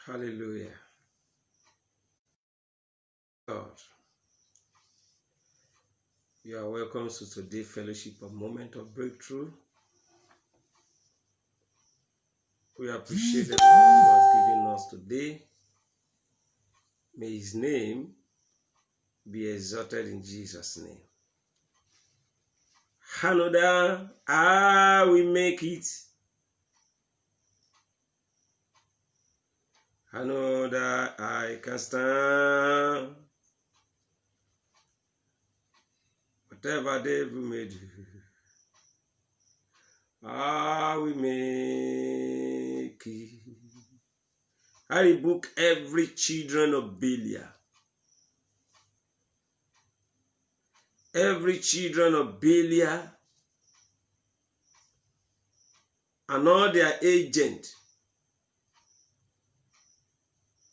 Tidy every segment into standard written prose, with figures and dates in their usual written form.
Hallelujah. God, you are welcome to today's fellowship of Moment of Breakthrough. We appreciate the Lord who has given us today. May His name be exalted in Jesus' name. Another, we make it. Another, I can stand. Whatever devil may do, we make it. I rebuke every children of Belial. Every children of Belial and all their agents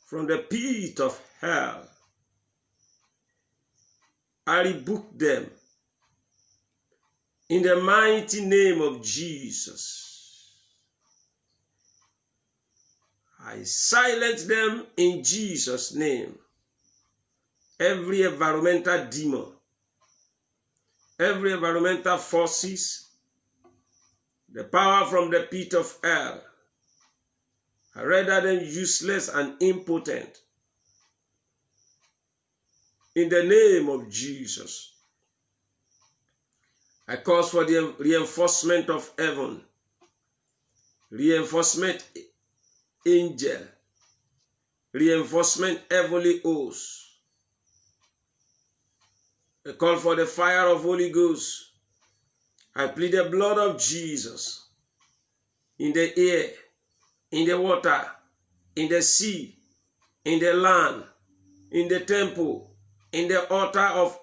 from the pit of hell. I rebuke them in the mighty name of Jesus. I silence them in Jesus' name. Every environmental demon, every environmental forces, the power from the pit of hell, I render them useless and impotent. In the name of Jesus, I cause for the reinforcement of heaven, reinforcement angel, reinforcement heavenly host. I call for the fire of Holy Ghost. I plead the blood of Jesus in the air, in the water, in the sea, in the land, in the temple, in the altar of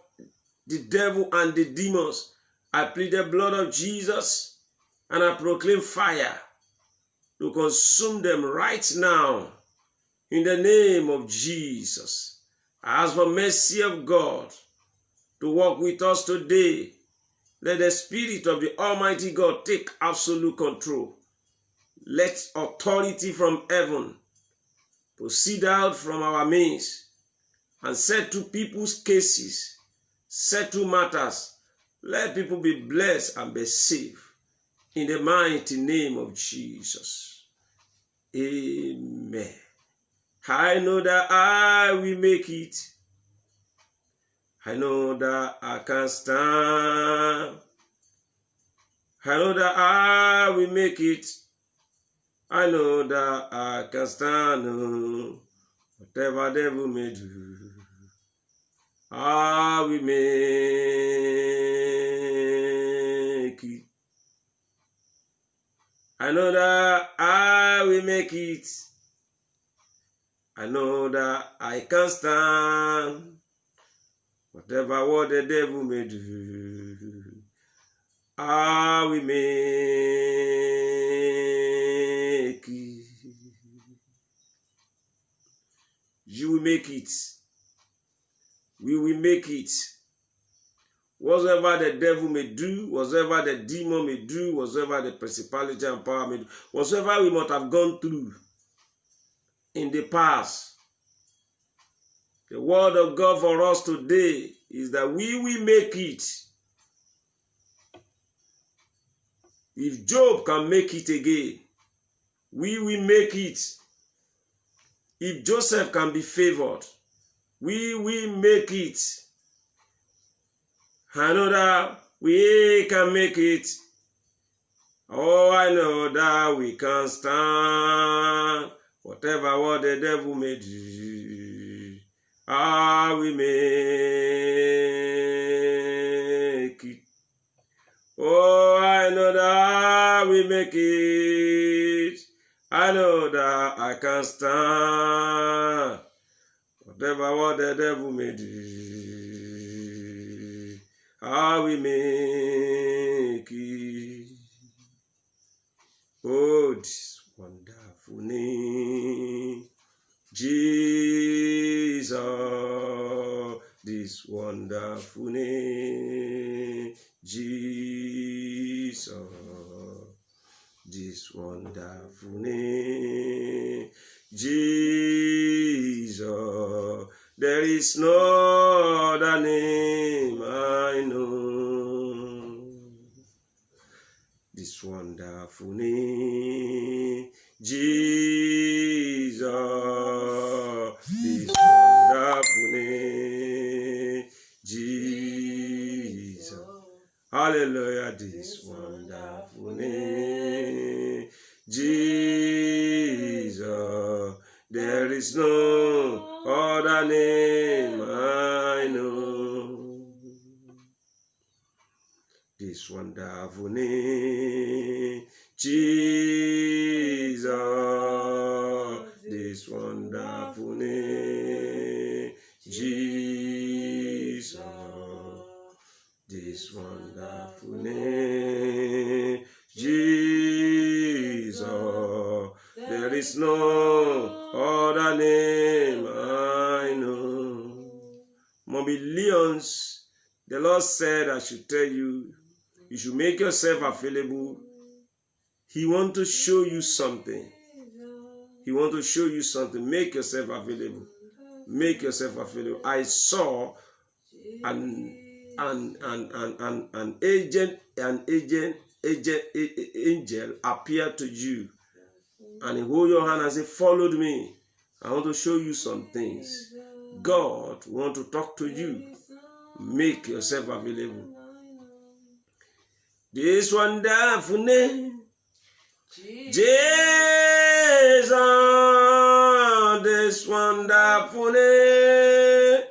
the devil and the demons. I plead the blood of Jesus and I proclaim fire to consume them right now in the name of Jesus. I ask for mercy of God to walk with us today. Let the Spirit of the Almighty God take absolute control. Let authority from heaven proceed out from our midst and settle people's cases, settle matters. Let people be blessed and be saved in the mighty name of Jesus. Amen. I know that I will make it. I know that I can stand. I know that I will make it. I know that I can stand. Whatever devil may do, I will make it. I know that I will make it. I know that I can stand. Whatever what the devil may do, I will make it. You will make it. We will make it. Whatever the devil may do, whatever the demon may do, whatever the principality and power may do, whatever we might have gone through in the past, the word of God for us today is that we will make it. If Job can make it again, we will make it. If Joseph can be favored, we will make it. I know that we can make it. Oh, I know that we can stand. Whatever what the devil may do, I will make it. Oh, I know that we make it. I know that I can stand. Whatever what the devil may do, I will make it. Oh, this wonderful name, Jesus, this wonderful name, Jesus, this wonderful name, Jesus. there is no other name I know. This wonderful name, Jesus. This wonderful name, Jesus. Hallelujah. This wonderful name, Jesus. There is no other name I know. This wonderful name, Jesus. This wonderful name, Jesus. This wonderful name, Jesus. There is no other name I know. Mommy Leons, the Lord said I should tell you, you should make yourself available. He wants to show you something. He wants to show you something. Make yourself available. Make yourself available. I saw an angel appear to you, and he hold your hand and say, "Followed me. I want to show you some things." God want to talk to you. Make yourself available. This wonderful name, Jesus. This wonderful name,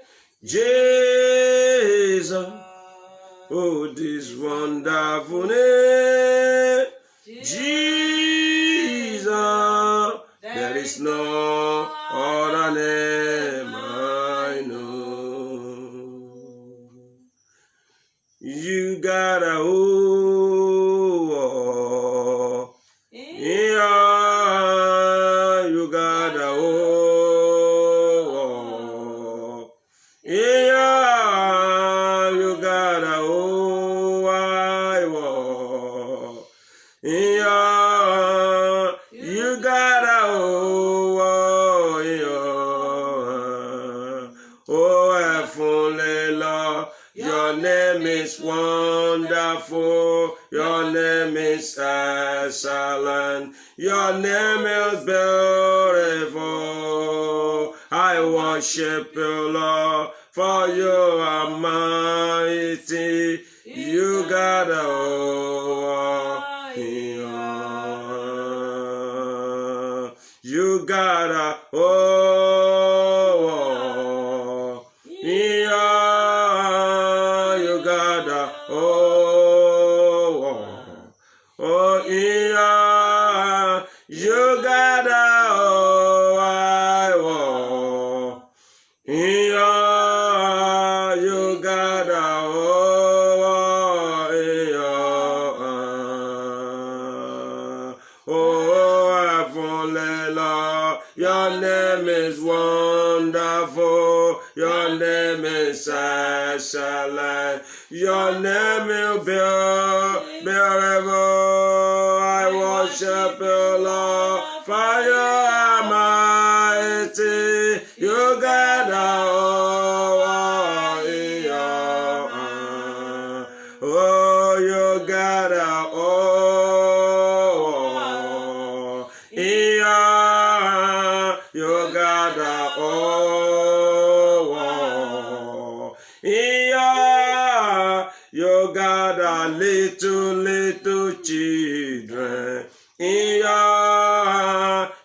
Jesus. Oh, this wonderful name, Jesus. There is no other name I know. You got a oh, yeah, you got a oh, yeah, you got a oh, yeah, you got a oh, yeah, oh, heavenly Lord. Your name is wonderful. Your name is excellent. Your name is beautiful. I worship you, Lord, for you are mighty. You got a you got a your name is wonderful. Your name is excellent. Your name is beautiful. I worship you, Lord, for you are mighty. You got oh, you got you got you got little children.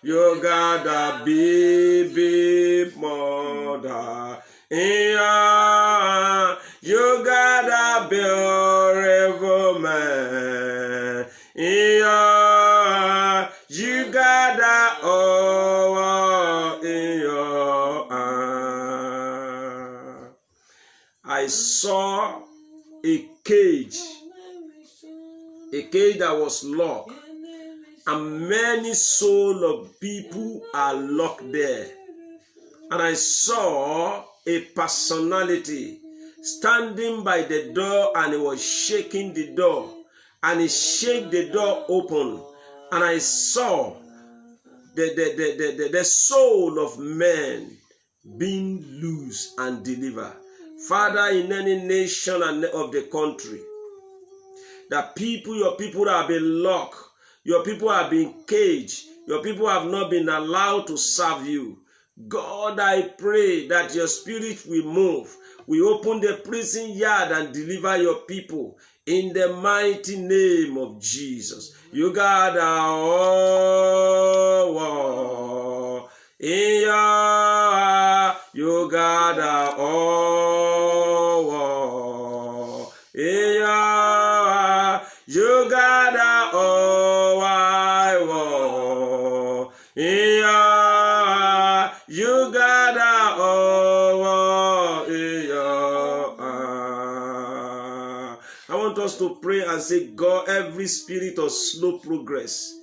You got a baby mother. You got a beautiful man. You got a in your hand. I saw a cage that was locked, and many souls of people are locked there. And I saw a personality standing by the door, and he was shaking the door, and he shook the door open, and I saw the soul of man being loose and delivered. Father, in any nation and of the country, that people, your people have been locked, your people have been caged, your people have not been allowed to serve you. God, I pray that your spirit will move. We open the prison yard and deliver your people in the mighty name of Jesus. You got all in your, you got all in your, you got all I want in your, you got all in your. I want us to pray and say, God, every spirit of slow progress,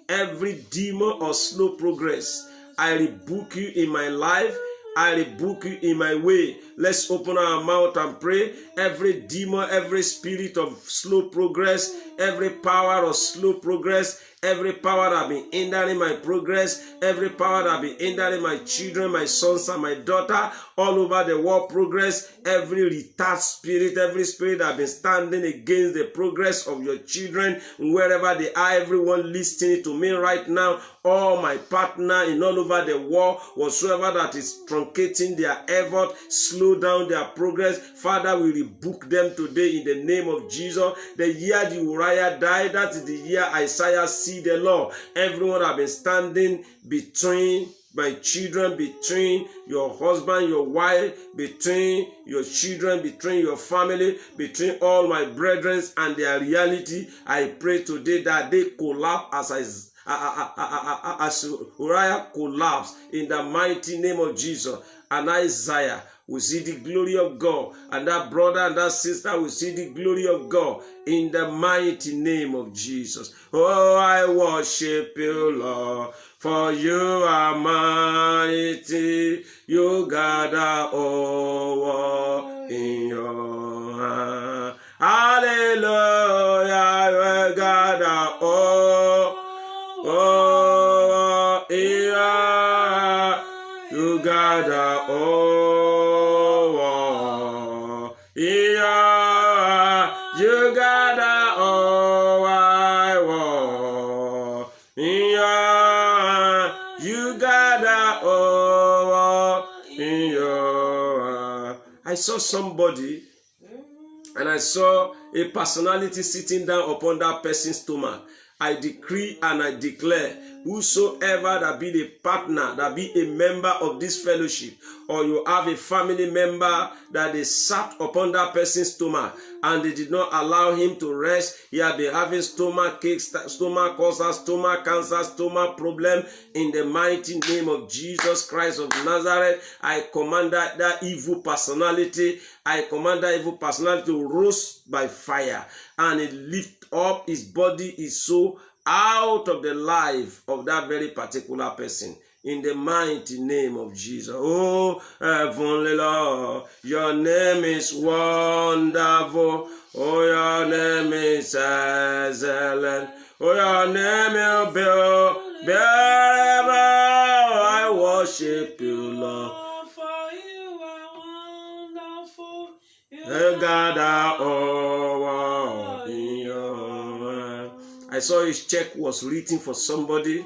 every demon of slow progress, I rebuke you in my life. I rebuke you in my way. Let's open our mouth and pray. Every demon, every spirit of slow progress, every power of slow progress, every power that been hindering my progress, every power that been hindering my children, my sons and my daughter, all over the world progress, every retard spirit, every spirit that been standing against the progress of your children, wherever they are, everyone listening to me right now, all my partner in all over the world, whatsoever that is truncating their effort, slow down their progress, Father, we rebuke them today in the name of Jesus. The year the Uriah died, that is the year Isaiah see the Lord. Everyone have been standing between my children, between your husband, your wife, between your children, between your family, between all my brethren and their reality. I pray today that they collapse as Uriah collapsed in the mighty name of Jesus. And Isaiah will see the glory of God, and that brother and that sister will see the glory of God in the mighty name of Jesus. Oh, I worship you, Lord, for you are mighty. You gather all in your hand. Hallelujah, you gather all in your hand. You gather all. You gather all I want. You gather all in your. I saw somebody, and I saw a personality sitting down upon that person's stomach. I decree and I declare, whosoever that be the partner, that be a member of this fellowship, or you have a family member that they sat upon that person's stomach and they did not allow him to rest, he had been having stomach aches, stomach ulcers, stomach cancer, stomach problem. In the mighty name of Jesus Christ of Nazareth, I command that evil personality, to roast by fire, and it lift up his body, his soul, out of the life of that very particular person. In the mighty name of Jesus. Oh, Heavenly Lord, your name is wonderful. Oh, your name is excellent. Oh, your name is beautiful. I worship you, Lord. For you are wonderful. You gather all in your. I saw his check was written for somebody.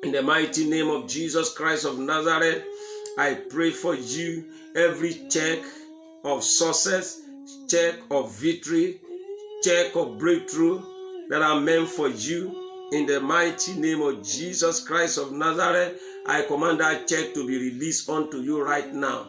In the mighty name of Jesus Christ of Nazareth, I pray for you. Every check of success, check of victory, check of breakthrough that are meant for you, in the mighty name of Jesus Christ of Nazareth, I command that check to be released unto you right now.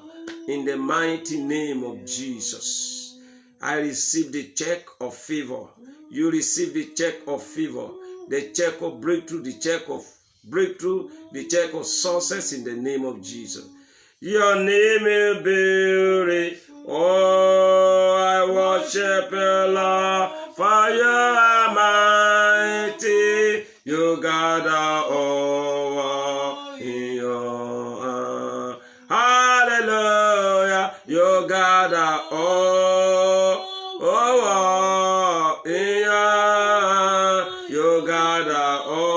In the mighty name of Jesus, I receive the check of favor. You receive the check of favor, the check of breakthrough, the check of breakthrough, the check of success in the name of Jesus. Your name is beautiful. Oh, I worship you, Lord, for you are mighty. You gather all in your hand. Hallelujah. You gather all in your hand. You gather all.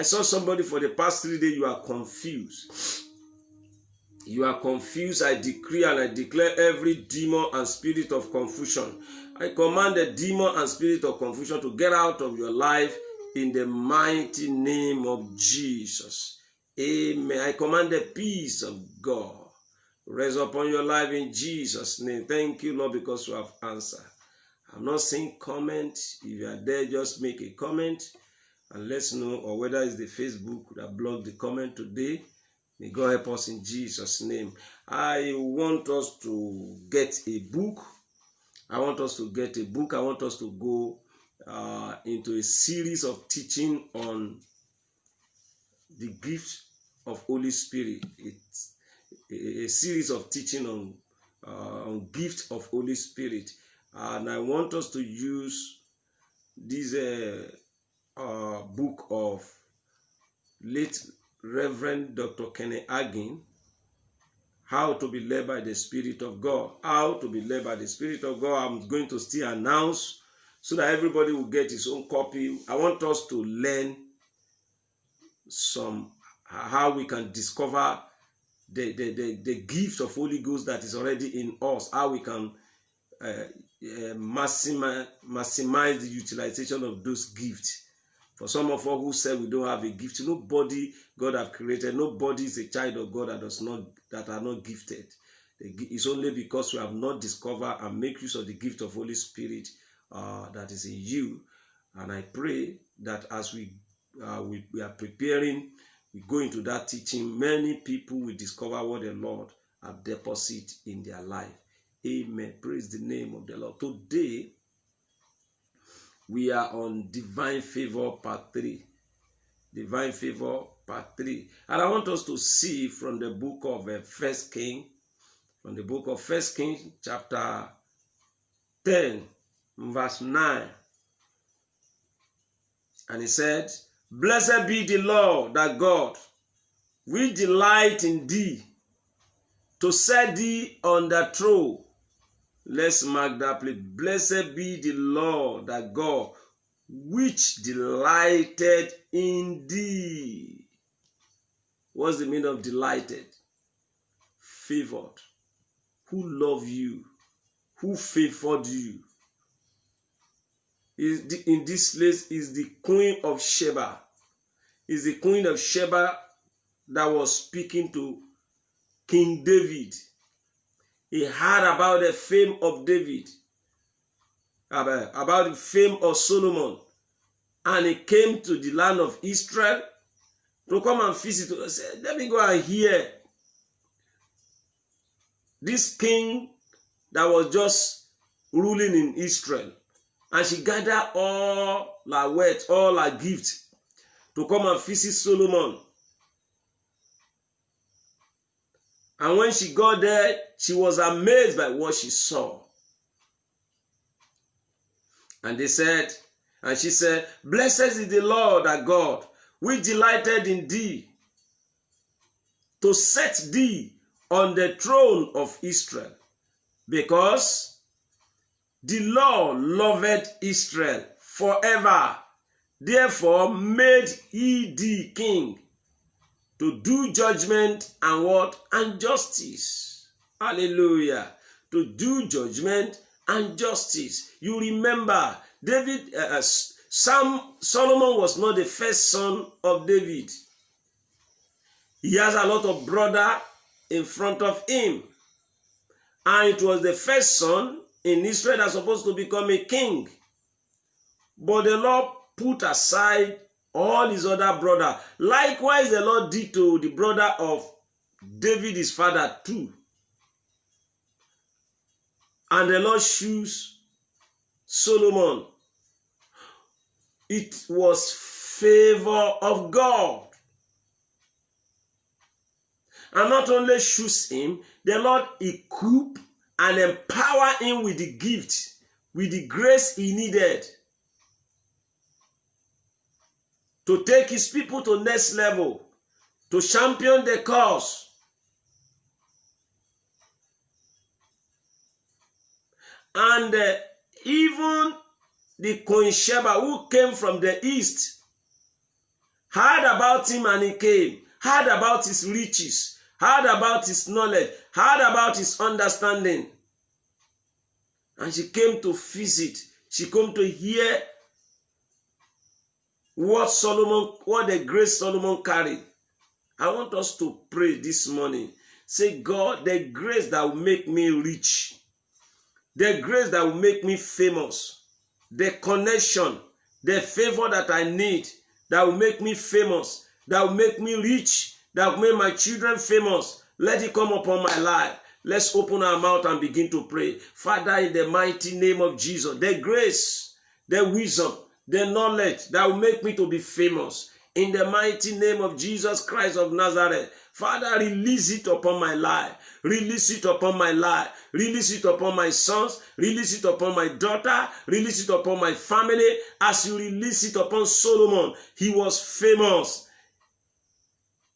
saw somebody for the past 3 days, you are confused. You are confused. I decree and I declare every demon and spirit of confusion. I command the demon and spirit of confusion to get out of your life in the mighty name of Jesus. Amen. I command the peace of God rest upon your life in Jesus' name. Thank you, Lord, because you have answered. I'm not seeing comment. If you are there, just make a comment and let's know, or whether it's the Facebook that blocked the comment today. May God help us in Jesus' name. I want us to get a book. I want us to go into a series of teaching on the gift of Holy Spirit. It's a series of teaching on gift of Holy Spirit. And I want us to use this book of late Reverend Dr. Kenneth Hagin, How to be led by the Spirit of God. How to be led by the Spirit of God. I'm going to still announce so that everybody will get his own copy. I want us to learn how we can discover the gift of Holy Ghost that is already in us. How we can maximize the utilization of those gifts. For some of us who say we don't have a gift, nobody God have created, nobody is a child of God that are not gifted. It's only because we have not discovered and make use of the gift of Holy Spirit that is in you. And I pray that as we are preparing, we go into that teaching, many people will discover what the Lord have deposited in their life. Amen. Praise the name of the Lord. Today, we are on Divine Favor Part 3. Divine Favor Part 3. And I want us to see from the book of 1 King, from the book of 1 King, chapter 10, verse 9. And he said, Blessed be the Lord, thy God, we delight in thee, to set thee on the throne. Let's mark that place. Blessed be the Lord, thy God, which delighted in thee. What's the meaning of delighted? Favored. Who loved you? Who favored you? In this place is the Queen of Sheba. Is the Queen of Sheba that was speaking to King David. He heard about the fame of David, about the fame of Solomon, and he came to the land of Israel to come and visit. He said, let me go and hear this king that was just ruling in Israel. And she gathered all her wealth, all her gifts to come and visit Solomon. And when she got there, she was amazed by what she saw. And she said, Blessed is the Lord our God, we delighted in thee, to set thee on the throne of Israel, because the Lord loved Israel forever. Therefore made he thee king, to do judgment and what? And justice. Hallelujah. To do judgment and justice. You remember, Solomon was not the first son of David. He has a lot of brother in front of him. And it was the first son in Israel that's supposed to become a king. But the Lord put aside all his other brother. Likewise, the Lord did to the brother of David, his father, too. And the Lord chose Solomon. It was favor of God. And not only chose him, the Lord equipped and empowered him with the gift, with the grace he needed to take his people to next level, to champion the cause. And even the Queen Sheba, who came from the east, heard about him and he came, heard about his riches, heard about his knowledge, heard about his understanding. And she came to visit. She came to hear what the great Solomon carried. I want us to pray this morning. Say, God, the grace that will make me rich, the grace that will make me famous, the connection, the favor that I need, that will make me famous, that will make me rich, that will make my children famous, let it come upon my life. Let's open our mouth and begin to pray. Father, in the mighty name of Jesus, the grace, the wisdom, the knowledge that will make me to be famous, in the mighty name of Jesus Christ of Nazareth, Father, release it upon my life. Release it upon my life. Release it upon my sons. Release it upon my daughter. Release it upon my family. As you release it upon Solomon, he was famous.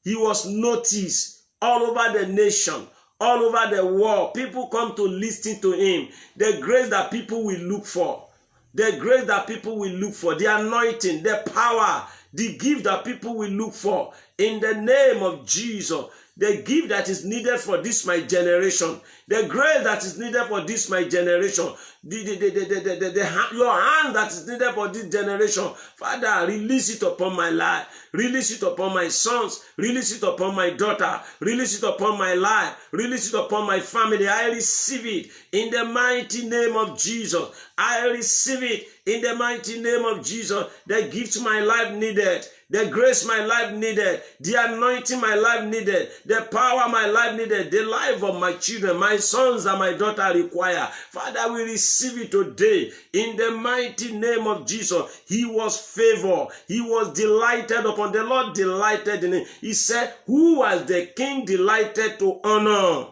He was noticed all over the nation, all over the world. People come to listen to him. The grace that people will look for. The grace that people will look for. The anointing, the power, the gift that people will look for. In the name of Jesus. The gift that is needed for this my generation. The grace that is needed for this my generation. Your hand that is needed for this generation. Father, release it upon my life. Release it upon my sons. Release it upon my daughter. Release it upon my life. Release it upon my family. I receive it in the mighty name of Jesus. I receive it in the mighty name of Jesus. The gift my life needed. The grace my life needed, the anointing my life needed, the power my life needed, the life of my children, my sons and my daughter require. Father, we receive it today in the mighty name of Jesus. He was favored. He was delighted upon. The Lord delighted in him. He said, who was the king delighted to honor?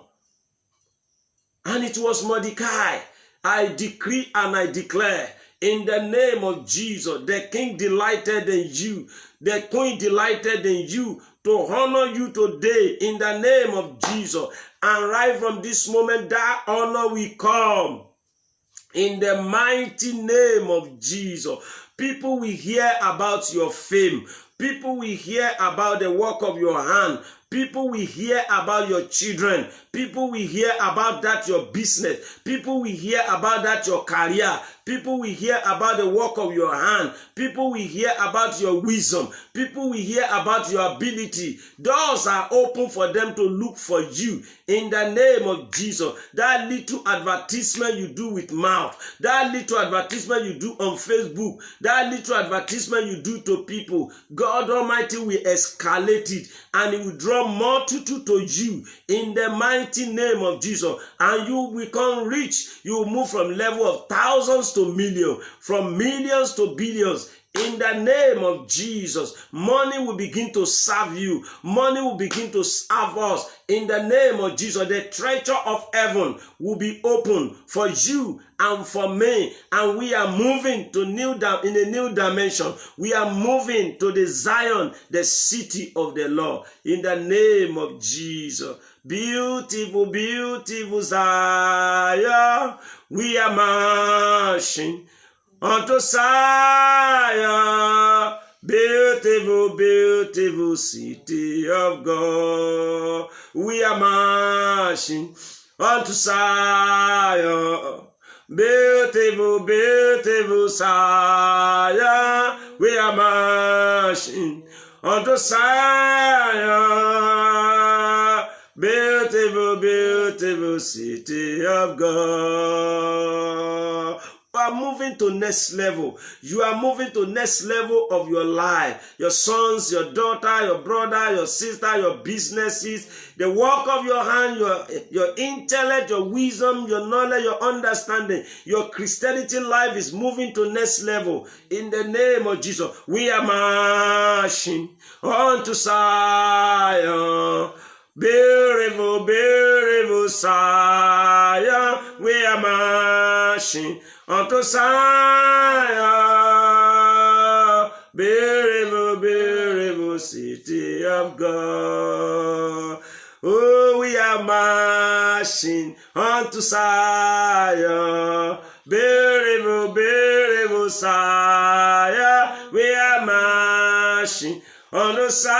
And it was Mordecai. I decree and I declare in the name of Jesus, the king delighted in you. The queen delighted in you to honor you today in the name of Jesus. And right from this moment, that honor will come in the mighty name of Jesus. People will hear about your fame. People will hear about the work of your hand. People will hear about your children. People will hear about that your business. People will hear about that your career. People will hear about the work of your hand. People will hear about your wisdom. People will hear about your ability. Doors are open for them to look for you in the name of Jesus. That little advertisement you do with mouth, that little advertisement you do on Facebook, that little advertisement you do to people, God Almighty will escalate it and it will draw multitude to you in the mighty name of Jesus. And you will become rich. You will move from level of thousands to millions, from millions to billions. In the name of Jesus, money will begin to serve you. Money will begin to serve us. In the name of Jesus, the treasure of heaven will be open for you and for me. And we are moving to in a new dimension. We are moving to the Zion, the city of the Lord. In the name of Jesus. Beautiful, beautiful Zion. We are marching unto Zion, beautiful, beautiful city of God. We are marching unto Zion, beautiful, beautiful Zion. We are marching unto Zion, beautiful, beautiful city of God. You are moving to next level. You are moving to next level of your life. Your sons, your daughter, your brother, your sister, your businesses, the work of your hand, your intellect, your wisdom, your knowledge, your understanding. Your Christianity life is moving to next level. In the name of Jesus, we are marching unto Zion. Beautiful, beautiful Zion, we are marching unto Zion, beautiful, beautiful city of God. Oh, we are marching unto Zion, beautiful, beautiful Zion, we are marching on the Zion,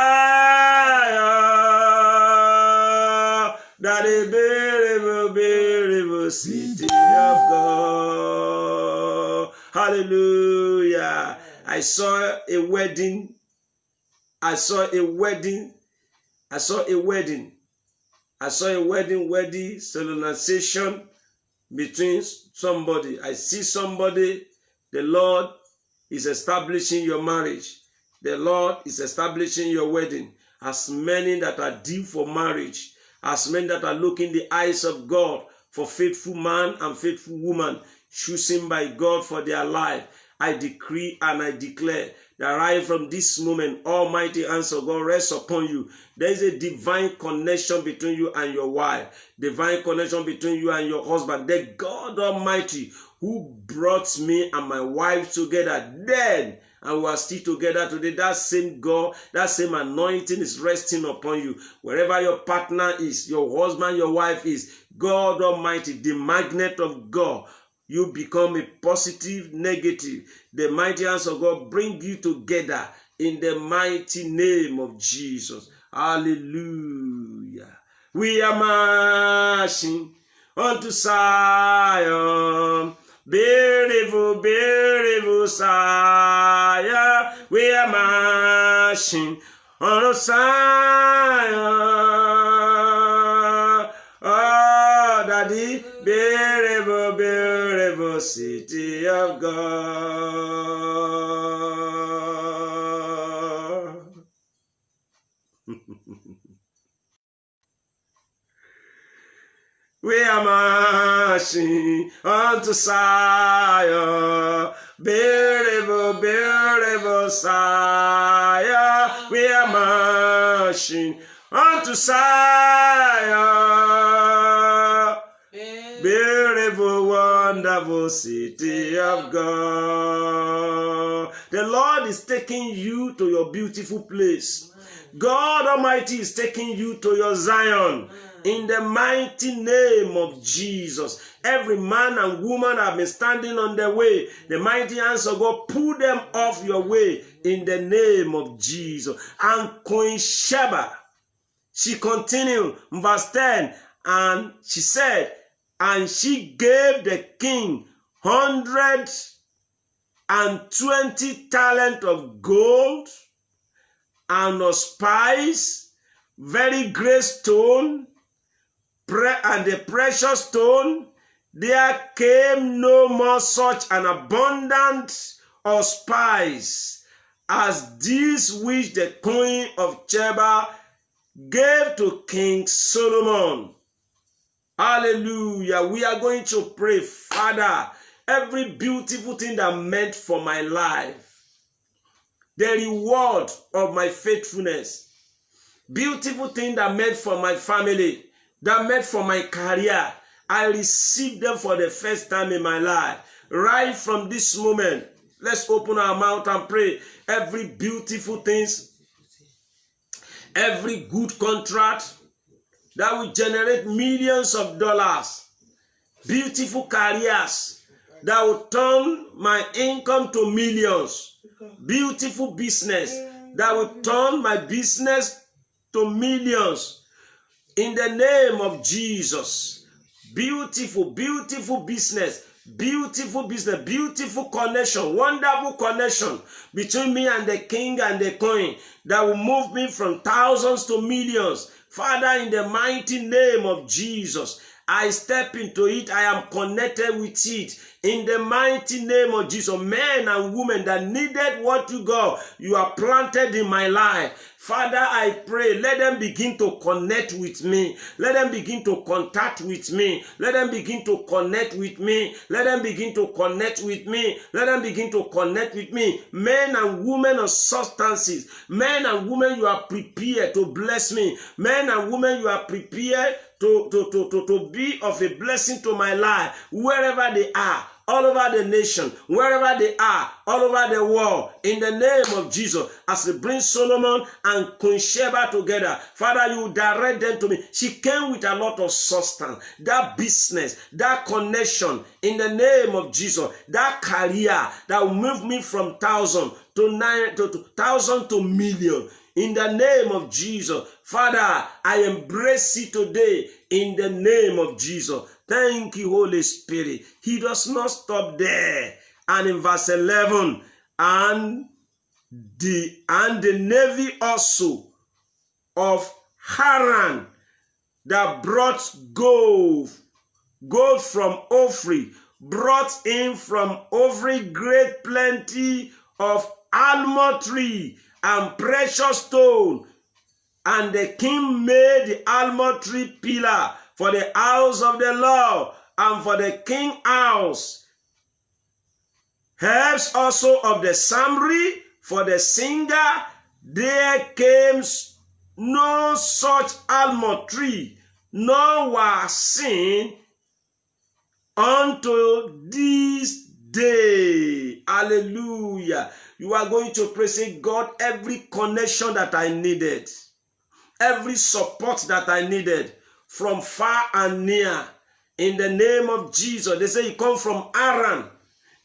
that is beautiful, beautiful city of God. Hallelujah. I saw a wedding. I saw a wedding solemnization between somebody. I see somebody, the Lord is establishing your marriage. The Lord is establishing your wedding. As many that are due for marriage, as many that are looking the eyes of God for faithful man and faithful woman, choosing by God for their life, I decree and I declare that right from this moment, Almighty hands of God rests upon you. There is a divine connection between you and your wife, divine connection between you and your husband. The God Almighty who brought me and my wife together then, and we are still together today, that same God, that same anointing is resting upon you. Wherever your partner is, your husband, your wife is, God Almighty, the magnet of God, you become a positive, negative. The mighty hands of God bring you together in the mighty name of Jesus. Hallelujah. We are marching unto Zion. Beautiful, beautiful Zion. We are marching unto Zion. Oh, Daddy, beautiful, beautiful city of God. We are marching unto Zion, beautiful, beautiful Zion. We are marching unto Zion, beautiful, wonderful city of God. The Lord is taking you to your beautiful place. God Almighty is taking you to your Zion. In the mighty name of Jesus, every man and woman that have been standing on their way, the mighty hands of God pull them off your way in the name of Jesus. And Queen Sheba, she continued, verse 10, and she said, and she gave the king 120 talents of gold and of spice, very great stone, and the precious stone. There came no more such an abundance of spice as this which the queen of Sheba gave to King Solomon. Hallelujah. We are going to pray, Father, every beautiful thing that meant for my life, the reward of my faithfulness, beautiful thing that meant for my family, that meant for my career, I received them for the first time in my life. Right from this moment, let's open our mouth and pray. Every beautiful things, every good contract that will generate millions of dollars, beautiful careers that will turn my income to millions, beautiful business that will turn my business to millions. In the name of Jesus, beautiful, beautiful business, beautiful connection, wonderful connection between me and the king and the queen that will move me from thousands to millions. Father, in the mighty name of Jesus, I step into it. I am connected with it. In the mighty name of Jesus, men and women that needed what you got, you are planted in my life. Father, I pray, let them begin to connect with me. Let them begin to contact with me. Let them begin to connect with me. Let them begin to connect with me. Let them begin to connect with me. Men and women of substances. Men and women, you are prepared to bless me. Men and women, you are prepared to be of a blessing to my life, wherever they are, all over the nation, wherever they are, all over the world, in the name of Jesus. As we bring Solomon and Queen Sheba together, Father, you direct them to me. She came with a lot of substance, that business, that connection, in the name of Jesus, that career that will move me from 1,000 to 9 to 1,000 to million. in the name of Jesus. Father, I embrace it today in the name of Jesus. Thank you, Holy Spirit. He does not stop there. And in verse 11, and the navy also of Haran that brought gold from Ophir, brought in from Ophir great plenty of almond tree and precious stone. And the king made the almond tree pillar for the house of the Lord and for the king's house. Herbs also of the Samri for the singer. There came no such almond tree, nor was seen unto this day. Hallelujah. You are going to pray, say, God, every connection that I needed, every support that I needed from far and near, in the name of Jesus. They say you come from Aran.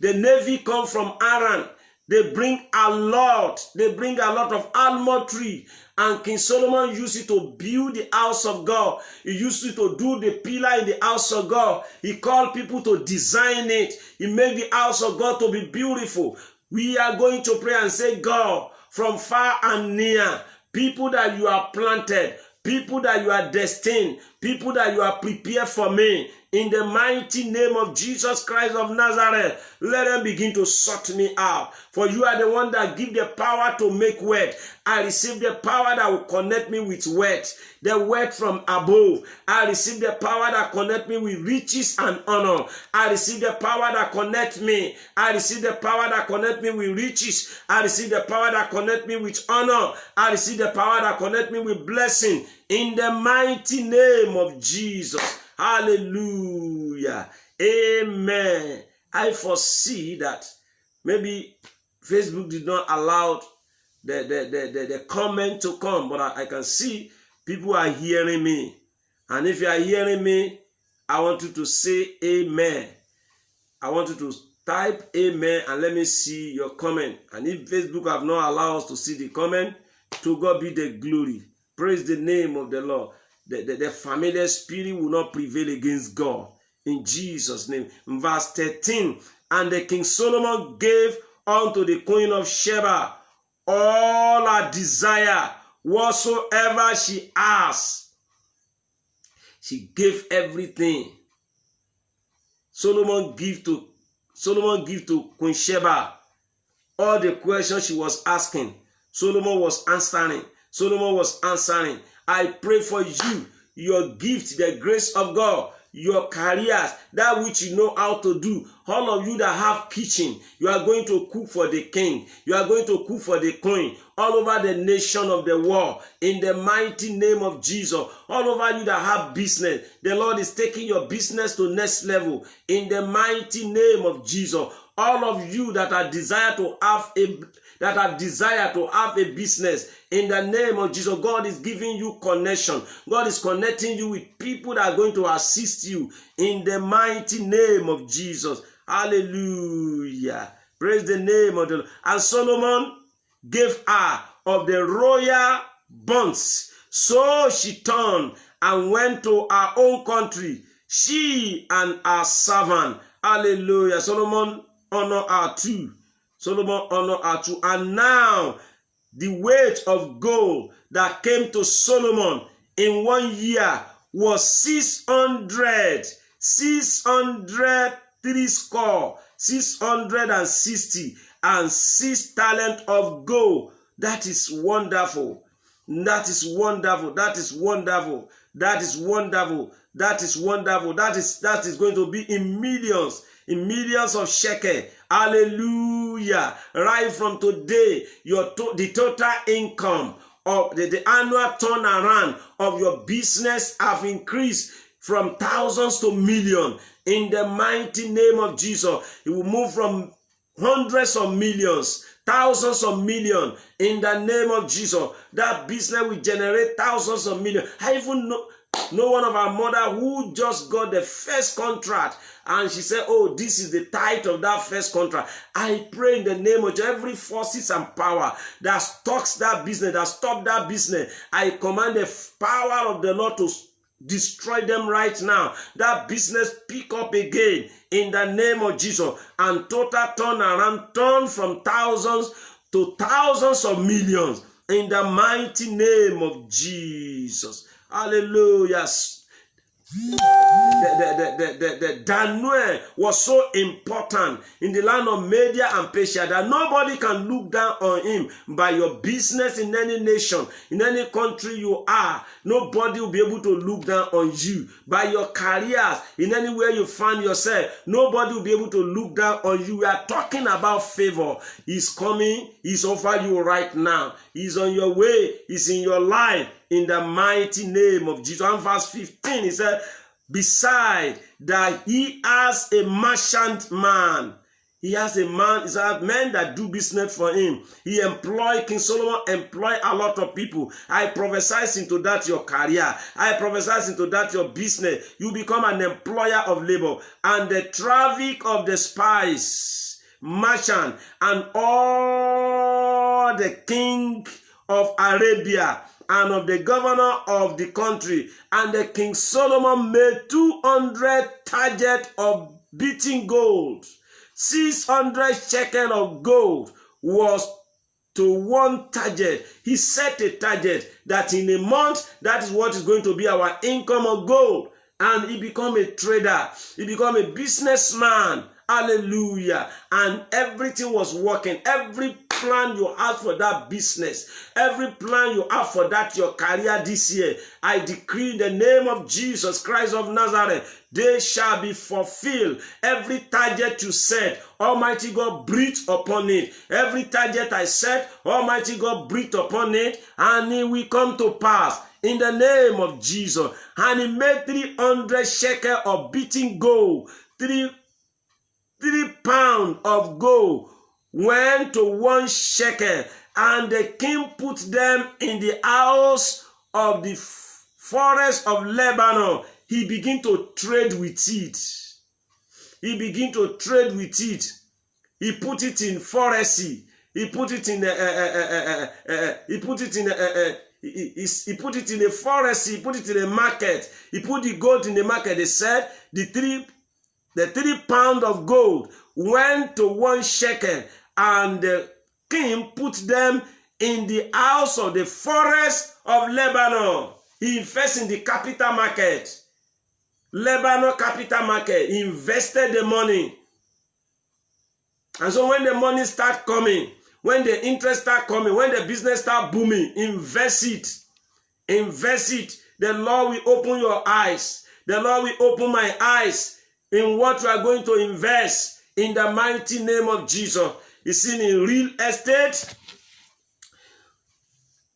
The navy come from Aran. They bring a lot. They bring a lot of almond tree. And King Solomon used it to build the house of God. He used it to do the pillar in the house of God. He called people to design it. He made the house of God to be beautiful. We are going to pray and say, God, from far and near, people that you are planted, people that you are destined, people that you are prepared for me, in the mighty name of Jesus Christ of Nazareth, let them begin to sort me out. For you are the one that give the power to make wealth. I receive the power that will connect me with wealth, the wealth from above. I receive the power that connect me with riches and honor. I receive the power that connect me. I receive the power that connect me with riches. I receive the power that connect me with honor. I receive the power that connect me with blessing. In the mighty name of Jesus. Hallelujah. Amen. I foresee that maybe Facebook did not allow the comment to come, but I can see people are hearing me. And if you are hearing me, I want you to say amen. I want you to type amen and let me see your comment. And if Facebook have not allowed us to see the comment, to God be the glory. Praise the name of the Lord. The familiar spirit will not prevail against God. In Jesus' name. In verse 13, and the King Solomon gave unto the Queen of Sheba all her desire, whatsoever she asked. She gave everything. Solomon give to Queen Sheba all the questions she was asking. Solomon was answering. Solomon was answering. I pray for you, your gift, the grace of God, your careers, that which you know how to do. All of you that have kitchen, you are going to cook for the king. You are going to cook for the queen. All over the nation of the world, in the mighty name of Jesus. All over you that have business, the Lord is taking your business to next level. In the mighty name of Jesus. All of you that are desire to have a business, in the name of Jesus, God is giving you connection. God is connecting you with people that are going to assist you in the mighty name of Jesus. Hallelujah. Praise the name of the Lord. And Solomon gave her of the royal bonds. So she turned and went to her own country, she and her servant. Hallelujah. Solomon honored her too. Solomon honored her too. And now the weight of gold that came to Solomon in 1 year was 660 and 6 talents of gold. That is wonderful. That is wonderful. That is wonderful. That is wonderful. That is wonderful. That is going to be in millions of shekel. Hallelujah. Right from today, the total income of the annual turnaround of your business have increased from thousands to millions. In the mighty name of Jesus, it will move from hundreds of millions, thousands of millions. In the name of Jesus, that business will generate thousands of millions. I even know No one of our mother who just got the first contract and she said, oh, this is the tithe of that first contract. I pray in the name of every forces and power that stalks that business, that stop that business. I command the power of the Lord to destroy them right now. That business pick up again in the name of Jesus. And total turn around, turn from thousands to thousands of millions in the mighty name of Jesus. Hallelujah. Daniel was so important in the land of Media and Persia that nobody can look down on him. By your business in any nation, in any country you are, nobody will be able to look down on you. By your careers, in anywhere you find yourself, nobody will be able to look down on you. We are talking about favor. He's coming. He's over you right now. He's on your way. He's in your life. In the mighty name of Jesus. And verse 15, he said, beside that he has a merchant man. He has a man, it's a man that do business for him. He King Solomon employ a lot of people. I prophesy into that your career. I prophesy into that your business. You become an employer of labor. And the traffic of the spice, merchant, and all the king of Arabia, and of the governor of the country. And the King Solomon made 200 targets of beaten gold. 600 shekels of gold was to one target. He set a target that in a month, that is what is going to be our income of gold. And he became a trader. He became a businessman. Hallelujah. And everything was working. Every plan you have for that business, every plan you have for that your career this year, I decree in the name of Jesus Christ of Nazareth, they shall be fulfilled. Every target you set, Almighty God breathe upon it. Every target I set, Almighty God breathe upon it, and it will come to pass in the name of Jesus. And he made 300 shekels of beaten gold, 3 pounds of gold went to 1 shekel, and the king put them in the house of the forest of Lebanon. He began to trade with it. He began to trade with it. He put it in forestry. He put it in he put it in a forest. He put it in a market. He put the gold in the market. They said the 3 pounds of gold went to 1 shekel, and the king put them in the house of the forest of Lebanon. He invested in the capital market. Lebanon capital market. He invested the money. And so when the money start coming, when the interest start coming, when the business start booming, invest it. Invest it. The Lord will open your eyes. The Lord will open my eyes in what you are going to invest in the mighty name of Jesus. You see, in real estate,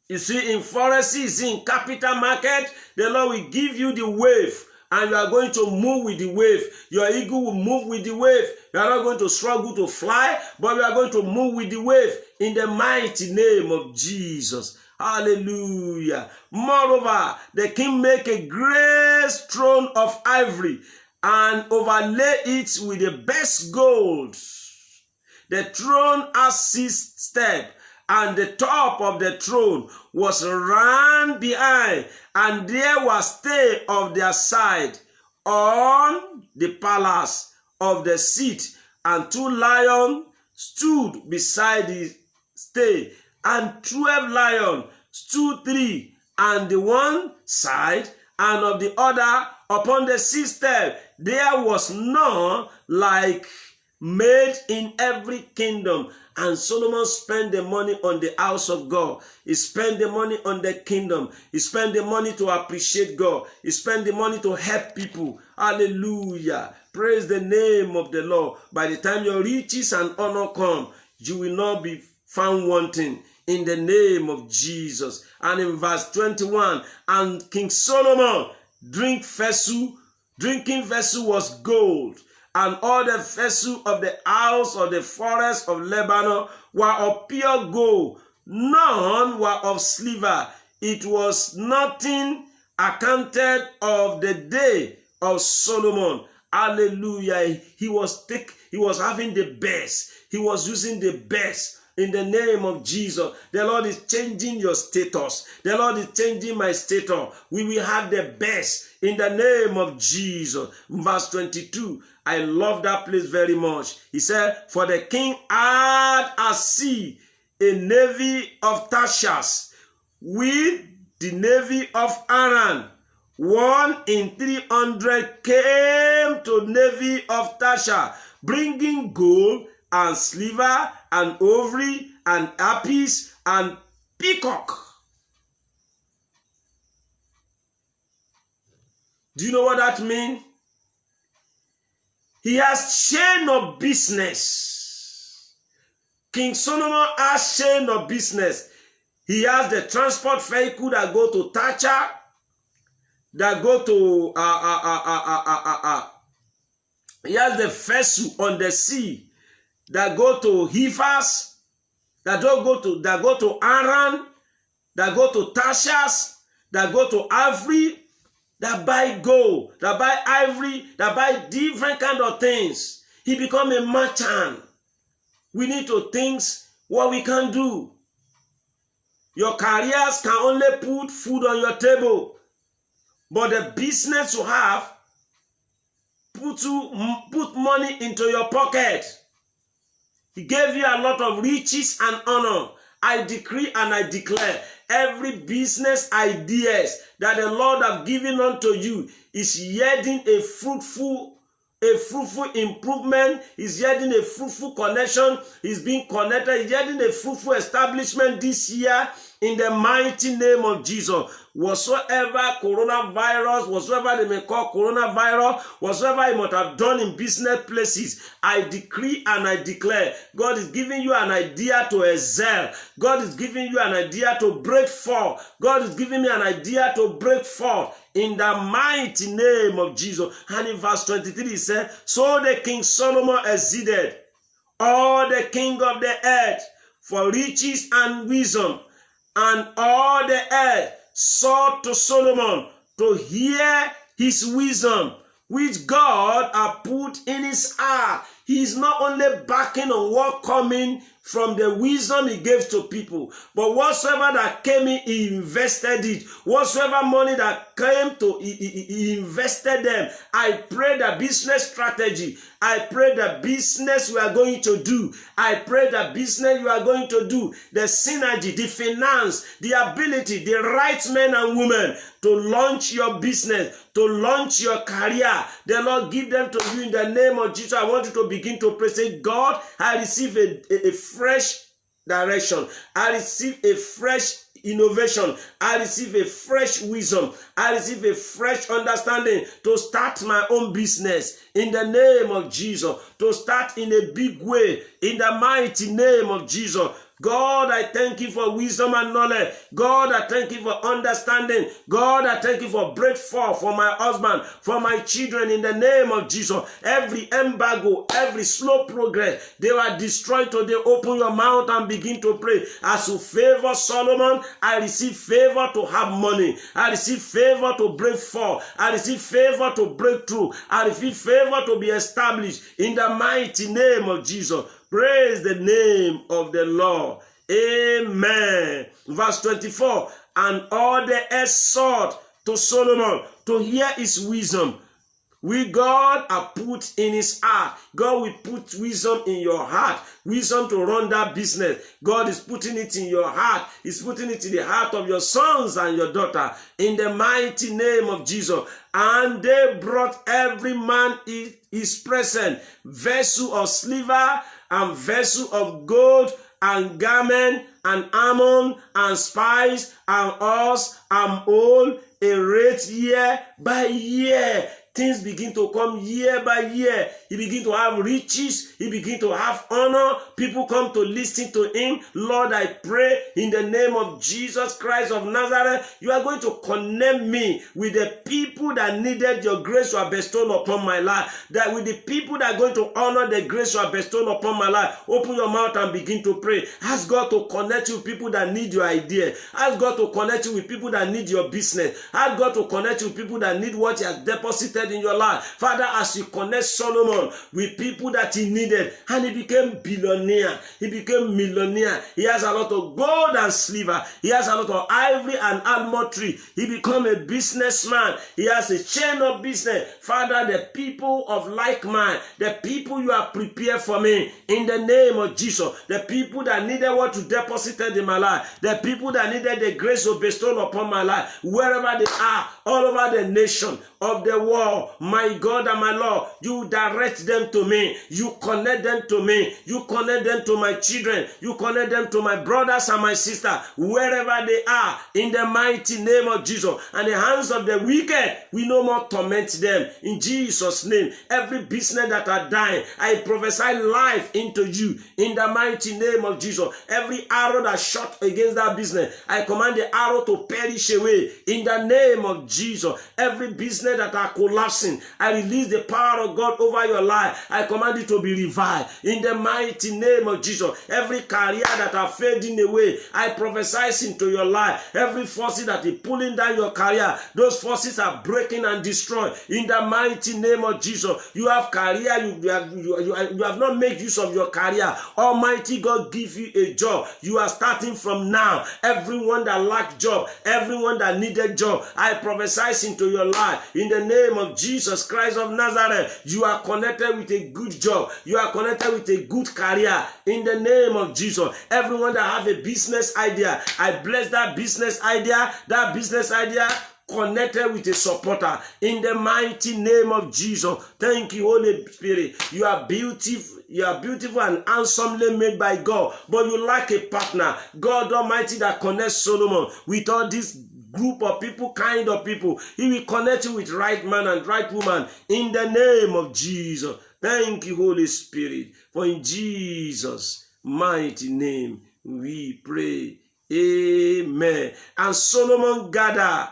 you see, in forestry, you see, in capital market, the Lord will give you the wave, and you are going to move with the wave. Your eagle will move with the wave. You are not going to struggle to fly, but you are going to move with the wave in the mighty name of Jesus. Hallelujah. Moreover, the king make a great throne of ivory and overlay it with the best gold. The throne has 6 steps, and the top of the throne was round behind, and there was stay of their side on the palace of the seat, and 2 lions stood beside the stay, and 12 lions stood 3 on the one side, and of the other upon the 6th step. There was none like made in every kingdom. And Solomon spent the money on the house of God. He spent the money on the kingdom. He spent the money to appreciate God. He spent the money to help people. Hallelujah. Praise the name of the Lord. By the time your riches and honor come, you will not be found wanting in the name of Jesus. And in verse 21, and King Solomon drinking vessel was gold, and all the vessels of the house of the forest of Lebanon were of pure gold. None were of silver. It was nothing accounted of the day of Solomon. Hallelujah. He was having the best. He was using the best. In the name of Jesus, the Lord is changing your status. The Lord is changing my status. We will have the best in the name of Jesus. Verse 22, I love that place very much. He said, for the king had at sea a navy of Tarshish with the navy of Aram. 1 in 300 came to navy of Tarshish, bringing gold and silver and ivory and apis and peacock. Do you know what that means? He has chain of business. King Solomon has chain of business. He has the transport vehicle that go to Tarshish, that go to he has the vessel on the sea that go to Hivas, that go to Aram, that go to Tarshish, that go to Ivory, that buy gold, that buy ivory, that buy different kind of things. He become a merchant. We need to think what we can do. Your careers can only put food on your table, but the business you have put money into your pocket. He gave you a lot of riches and honor. I decree and I declare every business ideas that the Lord have given unto you is yielding a fruitful improvement, is yielding a fruitful connection, is being connected, is yielding a fruitful establishment this year in the mighty name of Jesus. Whatsoever coronavirus, whatsoever they may call coronavirus, whatsoever you might have done in business places, I decree and I declare, God is giving you an idea to excel. God is giving you an idea to break forth. God is giving me an idea to break forth in the mighty name of Jesus. And in verse 23 he said, so the King Solomon exceeded all the king of the earth for riches and wisdom, and all the earth sought to Solomon to hear his wisdom, which God had put in his heart. He is not only backing on what coming from the wisdom he gave to people, but whatsoever that came in, he invested it. Whatsoever money that came to, he invested them. I pray the business strategy. I pray the business we are going to do. I pray the business you are going to do. The synergy, the finance, the ability, the right men and women to launch your business, to launch your career. The Lord give them to you in the name of Jesus. I want you to begin to pray. Say, God, I receive a fresh direction. I receive a fresh innovation. I receive a fresh wisdom. I receive a fresh understanding to start my own business in the name of Jesus. To start in a big way in the mighty name of Jesus. God, I thank you for wisdom and knowledge. God, I thank you for understanding. God, I thank you for breakthrough for my husband, for my children in the name of Jesus. Every embargo, every slow progress, they were destroyed today. Open your mouth and begin to pray. As you favor Solomon, I receive favor to have money. I receive favor to break forth. I receive favor to break through. I receive favor to be established in the mighty name of Jesus. Praise the name of the Lord. Amen. Verse 24. And all the earth sought to Solomon to hear his wisdom. We God have put in his heart. God will put wisdom in your heart. Wisdom to run that business. God is putting it in your heart. He's putting it in the heart of your sons and your daughter. In the mighty name of Jesus. And they brought every man his present. Vessel of silver and vessel of gold and garment and almond and spice and horse and oil, a rate year by year. things begin to come year by year. He begin to have riches. He begin to have honor. People come to listen to him. Lord, I pray in the name of Jesus Christ of Nazareth, you are going to connect me with the people that needed your grace you have bestowed upon my life. That with the people that are going to honor the grace you have bestowed upon my life. Open your mouth and begin to pray. Ask God to connect you with people that need your idea. Ask God to connect you with people that need your business. Ask God to connect you with people that need what he has deposited in your life. Father, as you connect Solomon with people that he needed, and he became billionaire, he became millionaire. He has a lot of gold and silver. He has a lot of ivory and almond tree. He become a businessman. He has a chain of business. Father, the people of like mind, the people you have prepared for me, in the name of Jesus, the people that needed what you deposited in my life, the people that needed the grace you bestowed upon my life, wherever they are, all over the nation of the world, my God and my Lord, you direct them to me. You connect them to me. You connect them to my children. You connect them to my brothers and my sisters, wherever they are, in the mighty name of Jesus. And the hands of the wicked, we no more torment them. In Jesus' name, every business that are dying, I prophesy life into you. In the mighty name of Jesus, every arrow that shot against that business, I command the arrow to perish away. In the name of Jesus, every business that are collapsing, I release the power of God over your life. I command it to be revived. In the mighty name of Jesus, every career that are fading away, I prophesy into your life. Every force that is pulling down your career, those forces are breaking and destroyed. In the mighty name of Jesus, you have career, you have not made use of your career. Almighty God give you a job. You are starting from now. Everyone that lacked job, everyone that needed job, I prophesy into your life. In the name of Jesus Christ of Nazareth, you are connected with a good job. You are connected with a good career. In the name of Jesus, everyone that have a business idea, I bless that business idea. That business idea connected with a supporter. In the mighty name of Jesus. Thank you, Holy Spirit. You are beautiful. You are beautiful and handsomely made by God, but you lack a partner. God Almighty that connects Solomon with all this group of people, kind of people. He will connect you with right man and right woman in the name of Jesus. Thank you, Holy Spirit, for in Jesus' mighty name we pray. Amen. And Solomon gathered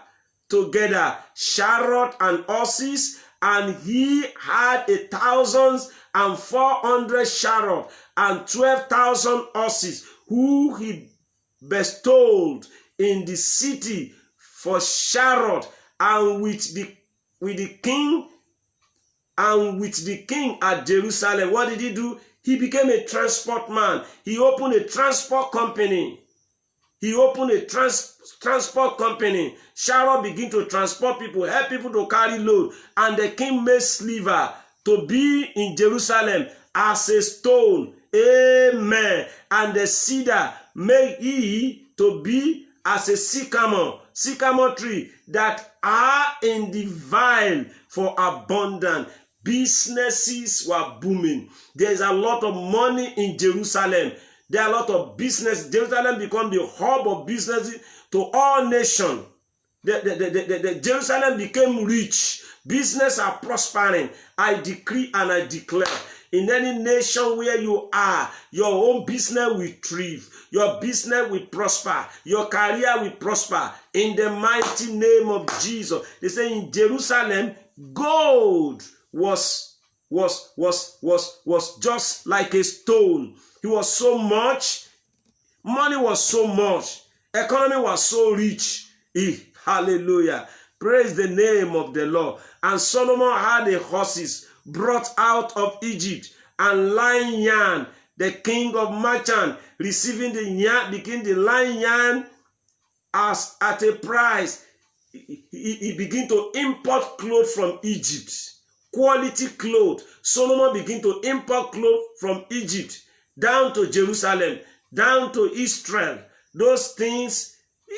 together chariot and horses, and he had 1,400 chariots and 12,000 horses, who he bestowed in the city for chariot, and with the king at Jerusalem. What did he do? He became a transport man. He opened a transport company. Transport company. Chariot began to transport people, help people to carry load. And the king made silver to be in Jerusalem as a stone. Amen. And the cedar made he to be as a sycamore tree, that are in the vine for abundance. Businesses were booming. There's a lot of money in Jerusalem. There are a lot of business. Jerusalem become the hub of business to all nations. The Jerusalem became rich. Business are prospering. I decree and I declare, in any nation where you are, your own business will thrive. Your business will prosper. Your career will prosper. In the mighty name of Jesus. They say in Jerusalem, gold was just like a stone. It was so much. Money was so much. Economy was so rich. Hallelujah. Praise the name of the Lord. And Solomon had the horses brought out of Egypt, and lion yarn, the king of merchant, receiving the yarn, became the lion yarn as at a price. He began to import clothes from Egypt. Quality clothes. Solomon began to import clothes from Egypt down to Jerusalem, down to Israel. Those things, the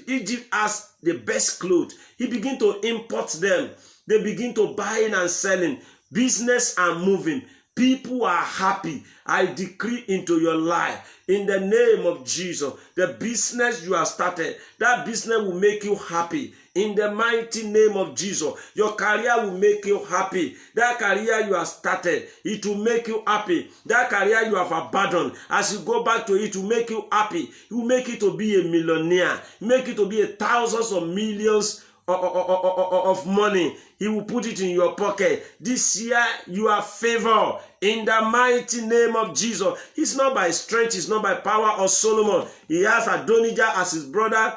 Egypt has the best clothes. He began to import them. They begin to buying and selling. Business are moving. People are happy. I decree into your life, in the name of Jesus, the business you have started, that business will make you happy. In the mighty name of Jesus, your career will make you happy. That career you have started, it will make you happy. That career you have abandoned, as you go back to it, will make you happy. It will make it to be a millionaire, make it to be thousands of millions of money. He will put it in your pocket. This year you are favored in the mighty name of Jesus. It's not by strength, it's not by power or Solomon. He has Adonijah as his brother,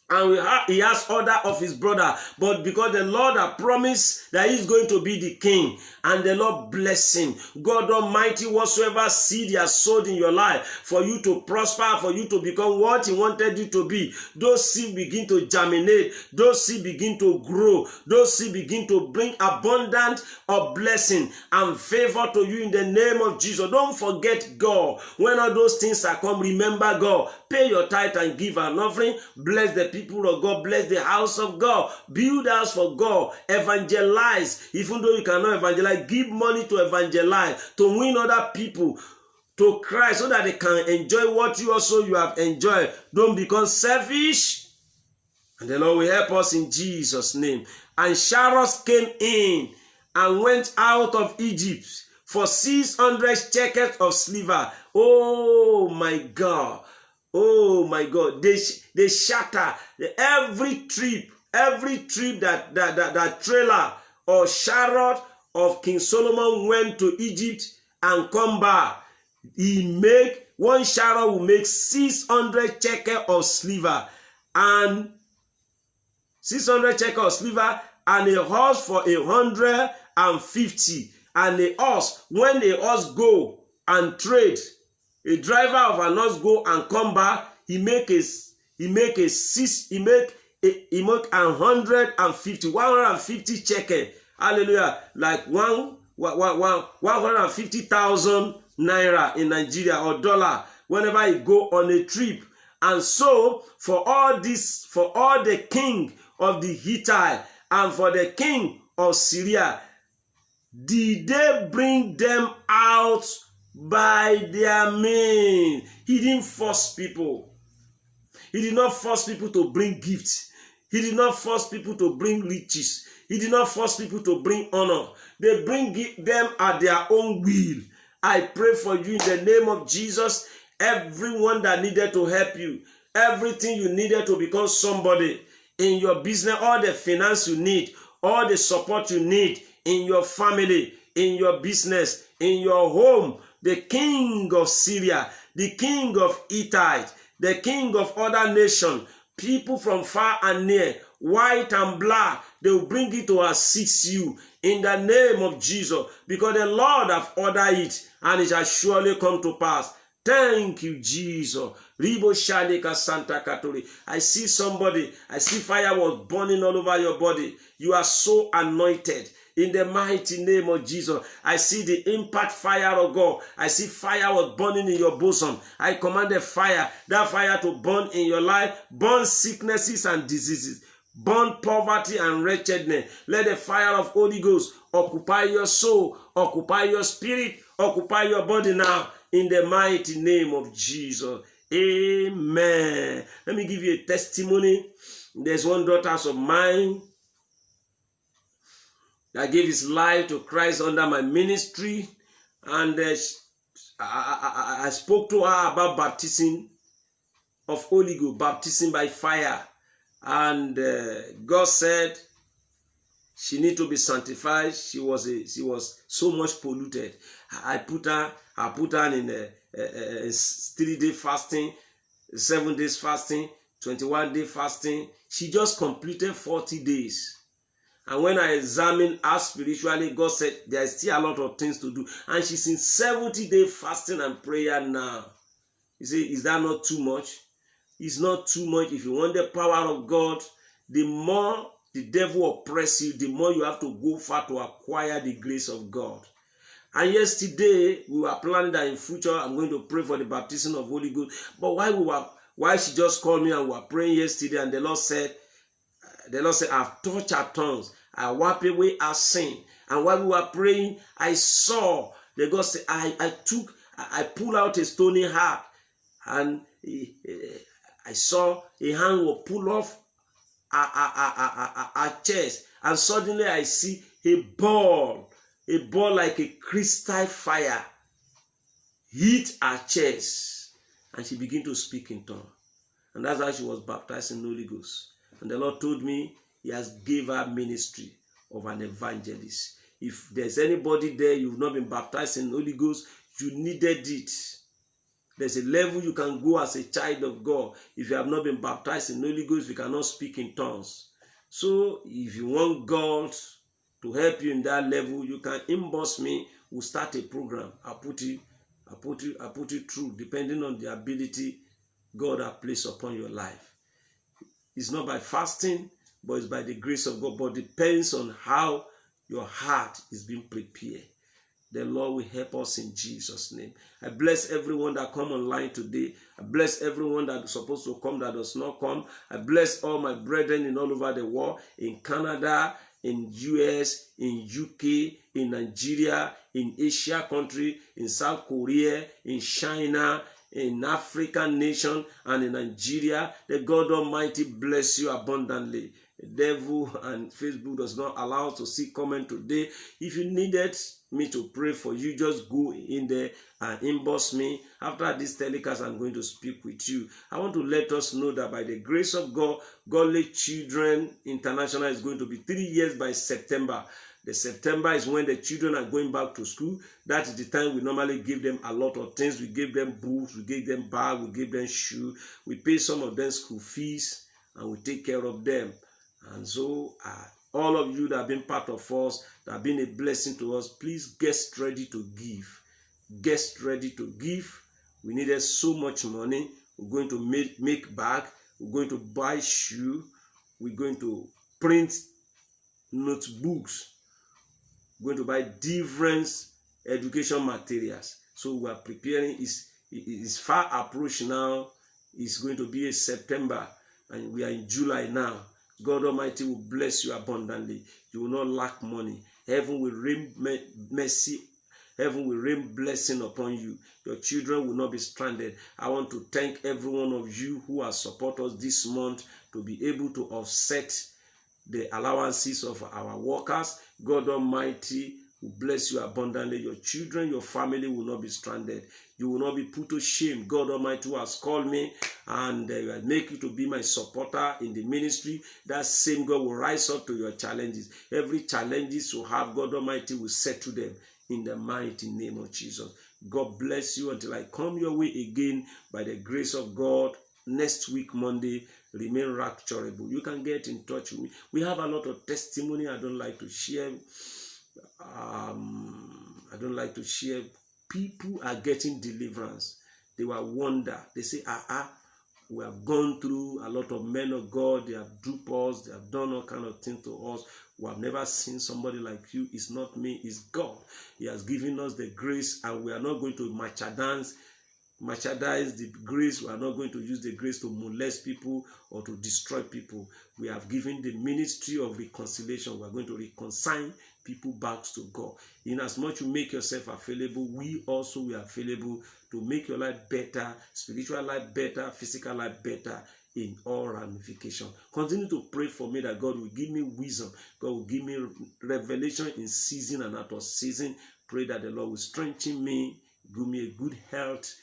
and he has order of his brother, but because the Lord has promised that he's going to be the king, and the Lord bless him. God Almighty, whatsoever seed he has sowed in your life for you to prosper, for you to become what he wanted you to be, those seeds begin to germinate, those seeds begin to grow, those seeds begin to bring abundance of blessing and favor to you in the name of Jesus. Don't forget God. When all those things are come, remember God. Pay your tithe and give an offering. Bless the people of God. Bless the house of God. Build house for God. Evangelize. Even though you cannot evangelize, give money to evangelize, to win other people to Christ so that they can enjoy what you have enjoyed. Don't become selfish. And the Lord will help us in Jesus' name. And Sharos came in and went out of Egypt for 600 shekels of silver. Oh my God. Oh my God. They shatter every trip that trailer or chariot of King Solomon went to Egypt and come back. One chariot will make 600 shekels of silver, and 600 shekels of silver, and a horse for 150. And a horse, when a horse go and trade, a driver of an horse go and come back, he make 150 shekel. Hallelujah. Like 150,000 naira in Nigeria, or dollar, whenever he go on a trip. And so for all this, for all the king of the Hittite and for the king of Syria, did they bring them out by their means? He didn't force people. He did not force people to bring gifts. He did not force people to bring riches. He did not force people to bring honor. They bring them at their own will. I pray for you in the name of Jesus. Everyone that needed to help you, everything you needed to become somebody in your business, all the finance you need, all the support you need in your family, in your business, in your home, the king of Syria, the king of Hittite, the king of other nations, people from far and near, white and black, they will bring it to assist you in the name of Jesus, because the Lord have ordered it, and it shall surely come to pass. Thank you, Jesus. Ribo Shalika Santa Catholic. I see somebody, I see fire was burning all over your body. You are so anointed. In the mighty name of Jesus, I see the impact fire of God. I see fire was burning in your bosom. I command the fire, that fire to burn in your life, burn sicknesses and diseases, burn poverty and wretchedness. Let the fire of Holy Ghost occupy your soul, occupy your spirit, occupy your body now, in the mighty name of Jesus. Amen. Let me give you a testimony. There's one daughter of mine that gave his life to Christ under my ministry, and I spoke to her about baptism of Holy Ghost, baptism by fire, and God said she need to be sanctified. She was so much polluted. I put her in a 3-day fasting, 7 days fasting, 21-day fasting. She just completed 40 days. And when I examined her spiritually, God said there is still a lot of things to do. And she's in 70-day fasting and prayer now. You say, is that not too much? It's not too much. If you want the power of God, the more the devil oppresses you, the more you have to go far to acquire the grace of God. And yesterday, we were planning that in future, I'm going to pray for the baptism of Holy Ghost. But while she just called me and we were praying yesterday, and the Lord said, I've touched her tongues. I wipe away our sin. And while we were praying, I saw The God said, I pull out a stony heart, and I saw a hand will pull off a chest, and suddenly I see a ball like a crystal fire hit her chest, and she began to speak in tongues. And that's how she was baptized in the Holy Ghost. And the Lord told me he has gave her ministry of an evangelist. If there's anybody there, you've not been baptized in the Holy Ghost, you needed it. There's a level you can go as a child of God. If you have not been baptized in the Holy Ghost, you cannot speak in tongues. So if you want God to help you in that level, you can inbox me. We'll start a program. I'll put it through, depending on the ability God has placed upon your life. It's not by fasting, but it's by the grace of God. But it depends on how your heart is being prepared. The Lord will help us in Jesus' name. I bless everyone that come online today. I bless everyone that is supposed to come that does not come. I bless all my brethren in all over the world, in Canada, in US, in UK, in Nigeria, in Asia country, in South Korea, in China, in African nation, and in Nigeria. The God Almighty bless you abundantly. The devil and Facebook does not allow us to see comment today. If you needed me to pray for you, just go in there and inbox me. After this telecast, I'm going to speak with you. I want to let us know that by the grace of God, Godly Children International is going to be 3 years by September. The September is when the children are going back to school. That is the time we normally give them a lot of things. We give them books, we give them bag, we give them shoes. We pay some of them school fees, and we take care of them. And so all of you that have been part of us, that have been a blessing to us, please get ready to give. Get ready to give. We needed so much money. We're going to make bag. We're going to buy shoe. We're going to print notebooks. We're going to buy different education materials. So we are preparing. It's far approach now. It's going to be a September, and we are in July now. God Almighty will bless you abundantly. You will not lack money. Heaven will rain mercy. Heaven will rain blessing upon you. Your children will not be stranded. I want to thank every one of you who has supported us this month to be able to offset the allowances of our workers. God Almighty will bless you abundantly. Your children, your family will not be stranded. You will not be put to shame. God Almighty who has called me and make you to be my supporter in the ministry. That same God will rise up to your challenges. Every challenges you have, God Almighty will settle them in the mighty name of Jesus. God bless you until I come your way again by the grace of God. Next week, Monday, remain rapturable. You can get in touch with me. We have a lot of testimony. I don't like to share. People are getting deliverance. They were wonder. They say, we have gone through a lot of men of God. They have duped us. They have done all kind of things to us. We have never seen somebody like you. It's not me. It's God. He has given us the grace, and we are not going to merchandise the grace. We are not going to use the grace to molest people or to destroy people. We have given the ministry of reconciliation. We are going to reconcile people back to God. In as much you make yourself available, we also are available to make your life better, spiritual life better, physical life better in all ramifications. Continue to pray for me that God will give me wisdom. God will give me revelation in season and out of season. Pray that the Lord will strengthen me, give me a good health,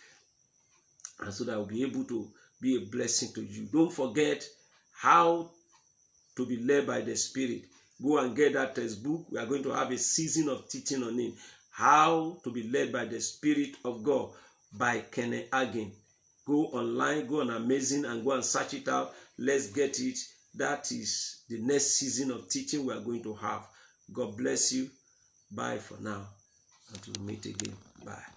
and so that I will be able to be a blessing to you. Don't forget how to be led by the Spirit. Go and get that textbook. We are going to have a season of teaching on it. How to be led by the Spirit of God by Kenneth Hagin. Go online, go on Amazing, and go and search it out. Let's get it. That is the next season of teaching we are going to have. God bless you. Bye for now. Until we meet again. Bye.